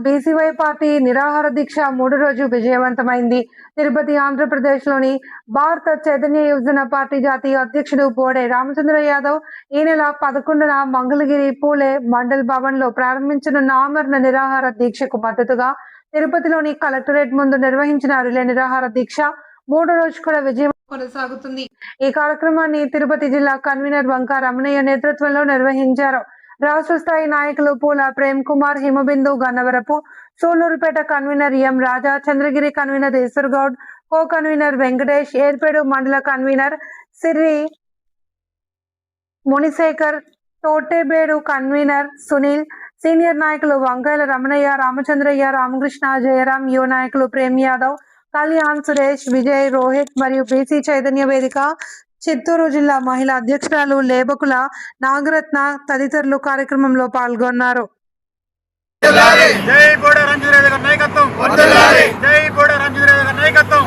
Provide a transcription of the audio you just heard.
BCY party నిరాహార దీక్ష 3వ రోజు విజయవంతమైంది. తిరుపతి, ఆంధ్రప్రదేశ్లోని భారత చైతన్య యువజన పార్టీ జాతీయ అధ్యక్షుడు బోడే రామచంద్ర యాదవ్ ఈ నెల 11న మంగళగిరి పూలే మండల్ భవన్లో ప్రారంభించనున్న ఆమరణ నిరాహార దీక్షకు మద్దతుగా తిరుపతిలోని కలెక్టరేట్ ముందు నిర్వహించిన రిలే నిరాహార దీక్ష 3వ రోజు కూడా విజయం కొనసాగుతుంది. ఈ కార్యక్రమాన్ని తిరుపతి జిల్లా కన్వీనర్ వంక రమణయ్య నేతృత్వంలో నిర్వహించారు. రాష్ట్ర స్థాయి నాయకులు Poola Prem Kumar, Himabindu Gannavarapu, Sullurpeta convener M Raja, Chandragiri convener Eshwar Goud, co convener Venkatesh, Yerpedu మండల convener Sirri Munishekar, Thotebedu convener Sunil, senior నాయకులు వంకాయల రమణయ్య, రామచంద్రయ్య, రామకృష్ణ, జయరాం, యువ నాయకులు ప్రేమ్ యాదవ్, కళ్యాణ్, సురేష్, విజయ్, రోహిత్ మరియు బీసీ చైతన్య వేదిక చిత్తూరు జిల్లా మహిళా అధ్యక్షురాలు లేబకుల నాగరత్న తదితరులు కార్యక్రమంలో పాల్గొన్నారు. జై బోడే రంజిత్ రెడ్డి గారి నాయకత్వం.